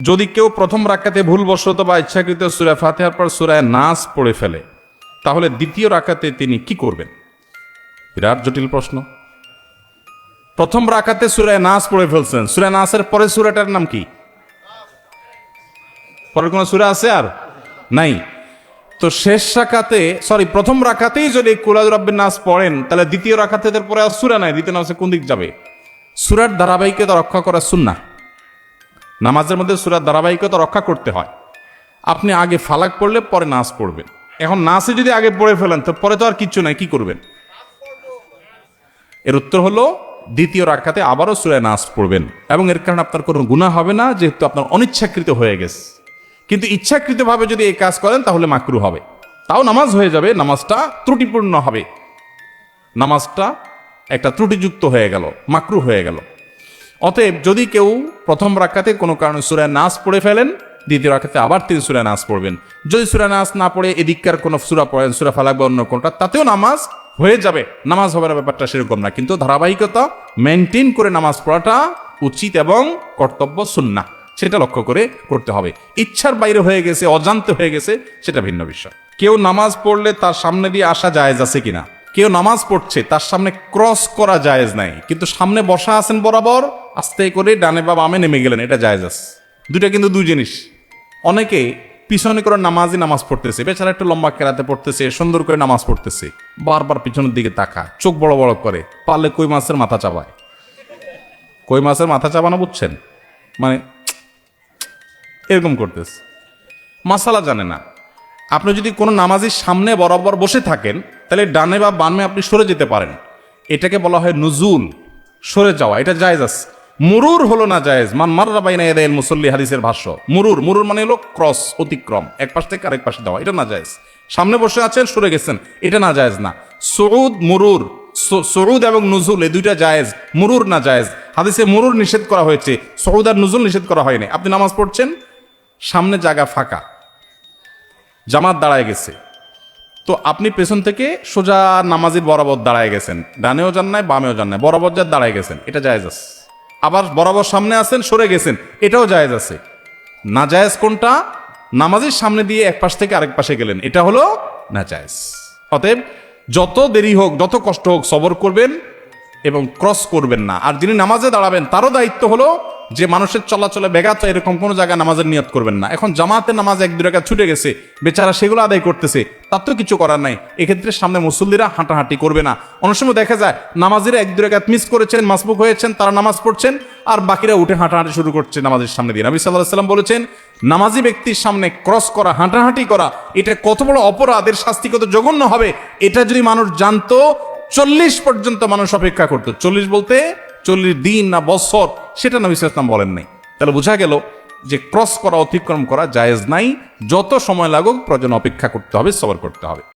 যদি কেউ প্রথম রাকাতে ভুলবশত বা ইচ্ছাকৃত সূরা ফাতিহার পর সূরা নাস পড়ে ফেলে, তাহলে দ্বিতীয় রাকাতে তিনি কি করবেন? বিরাট জটিল প্রশ্ন। প্রথম রাকাতে সূরা নাস পড়ে ফেলছেন, সূরা নাসের পরে সূরাটার নাম কি? পরের কোন সূরা আছে আর নাই? তো শেষ রাকাতে প্রথম রাকাতেই যদি কুল আউযু বিরাব্বিন নাস পড়েন, তাহলে দ্বিতীয় রাকাতে এর পরে আর সূরা নাই, দ্বিতীয় নামাজে কোন দিক যাবে? সূরার ধারাবাহিকতা রক্ষা করা সুন্নাহ। নামাজের মধ্যে সূরার ধারাবাহিকতা রক্ষা করতে হয়। আপনি আগে ফালাক পড়লে পরে নাস পড়বেন। এখন নাসে যদি আগে পড়ে ফেলেন তো পরে তো আর কিচ্ছু নাই, কি করবেন? এর উত্তর হলো দ্বিতীয় রাকাতে আবারও সূরা নাস পড়বেন, এবং এর কারণে আপনার কোনো গুনাহ হবে না, যেহেতু আপনার অনিচ্ছাকৃত হয়ে গেছে। কিন্তু ইচ্ছাকৃতভাবে যদি এই কাজ করেন তাহলে মাকরুহ হবে। তাও নামাজ হয়ে যাবে, নামাজটা ত্রুটিপূর্ণ হবে, নামাজটা একটা ত্রুটিযুক্ত হয়ে গেল, মাকরুহ হয়ে গেল। অতএব যদি কেউ প্রথম রাকাতে কোনো কারণে সূরা নাস পড়ে ফেলেন, দ্বিতীয় রাকাতে আবার তিনি সূরা নাস পড়বেন। যদি সূরা নাস না পড়ে এদিককার কোনো সূরা পড়েন, সূরা ফালাক বা অন্য কোনটা, তাতেও নামাজ হয়ে যাবে, নামাজ হবে না, ব্যাপারটা সেরকম না। কিন্তু ধারাবাহিকতা মেনটেন করে নামাজ পড়াটা উচিত এবং কর্তব্য, সুন্নাহ, সেটা লক্ষ্য করে করতে হবে। ইচ্ছার বাইরে হয়ে গেছে, অজান্তে হয়ে গেছে, সেটা ভিন্ন বিষয়। কেউ নামাজ পড়লে তার সামনে দিয়ে আসা জায়েজ আছে কিনা? কেউ নামাজ পড়ছে, তার সামনে ক্রস করা জায়েজ নাই, কিন্তু সামনে বসা আছেন বরাবর, আস্তে করে ডানে বা বামে নেমে গেলেন, এটা জায়েজ আছে। দুইটা কিন্তু দুই জিনিস। অনেকে পিছনে করে নামাজ পড়তেছে, বেচারা একটু লম্বা কেরাতে পড়তেছে, সুন্দর করে নামাজ পড়তেছে, বারবার পিছনের দিকে তাকায়, চোখ বড় বড় করে, পারলে কই মাছের মাথা চাবায়। কই মাছের মাথা চাবানো বুঝছেন? মানে এরকম করতেছে, মাসালা জানে না। আপনি যদি কোনো নামাজের সামনে বরাবর বসে থাকেন, তাহলে ডানে বা বামে আপনি সরে যেতে পারেন, এটাকে বলা হয় নুজুল, সরে যাওয়া, এটা জায়েজ আছে। মুরুর হলো না জায়েজ। মান মাররা বাইনা ইয়াদাইল মুসাল্লি, হাদিসের ভাষ্য। মুরুর মানে হলো ক্রস, অতিক্রম, এক পাশ থেকে আরেক পাশে যাওয়া, এটা না জায়েজ। সামনে বসে আছেন, সরে গেছেন, এটা না জায়েজ না। সুউদ এবং নুজুল এই দুইটা জায়েজ, মুরুর না জায়েজ। হাদিসে মুরুর নিষেধ করা হয়েছে, সুউদ আর নুজুল নিষেধ করা হয়নি। আপনি নামাজ পড়ছেন, সামনে জায়গা ফাঁকা, জামাত দাঁড়ায় গেছে, তো আপনি পেছন থেকে সোজা নামাজের বরাবর দাঁড়ায় গেছেন, ডানেও যান নাই বামেও যান নাই, বরাবর যা দাঁড়ায় গেছেন, এটা জায়েজ আছে। আবার বরাবর সামনে আছেন, সরে গেছেন, এটাও জায়েজ আছে। না জায়েজ কোনটা? নামাজের সামনে দিয়ে এক পাশ থেকে আরেক পাশে গেলেন, এটা হলো না জায়েজ। অতএব যত দেরি হোক, যত কষ্ট হোক, সবর করবেন এবং ক্রস করবেন না। আর যিনি নামাজে দাঁড়াবেন, তারও দায়িত্ব হলো যে মানুষের চলাচলে ব্যাঘাত এরকম কোনো জায়গায় নামাজের নিয়ত করবেন না। এখন জামাতের নামাজ এক দুই রাকাত ছুটে গেছে, বেচারা সেগুলো আদায় করতেছে, তার তো কিছু করার নাই। এক্ষেত্রে সামনে মুসল্লিরা হাঁটাহাঁটি করবে না। অনেক সময় দেখা যায় নামাজিরা এক দুই রাকাত মিস করেছেন, মাসবুক হয়েছেন, তারা নামাজ পড়ছেন, আর বাকিরা উঠে হাঁটাহাঁটি শুরু করছে নামাজের সামনে দিয়ে। নবী সাল্লাল্লাহু আলাইহি ওয়াসাল্লাম বলেছেন, নামাজি ব্যক্তির সামনে ক্রস করা, হাঁটাহাঁটি করা, এটা কত বড় অপরাধ, এর শাস্তি কত জঘন্য হবে, এটা যদি মানুষ জানতো, 40 পর্যন্ত মানুষ অপেক্ষা করতো। 40 বলতে 40 দিন না বছর, সেটা নবী সাল্লাল্লাহু আলাইহি ওয়াসাল্লাম বলেন নাই। তাহলে বোঝা গেল যে ক্রস করা, অতিক্রম করা জায়েজ নাই। যত সময় লাগুক প্রয়োজন অপেক্ষা করতে হবে, সবর করতে হবে।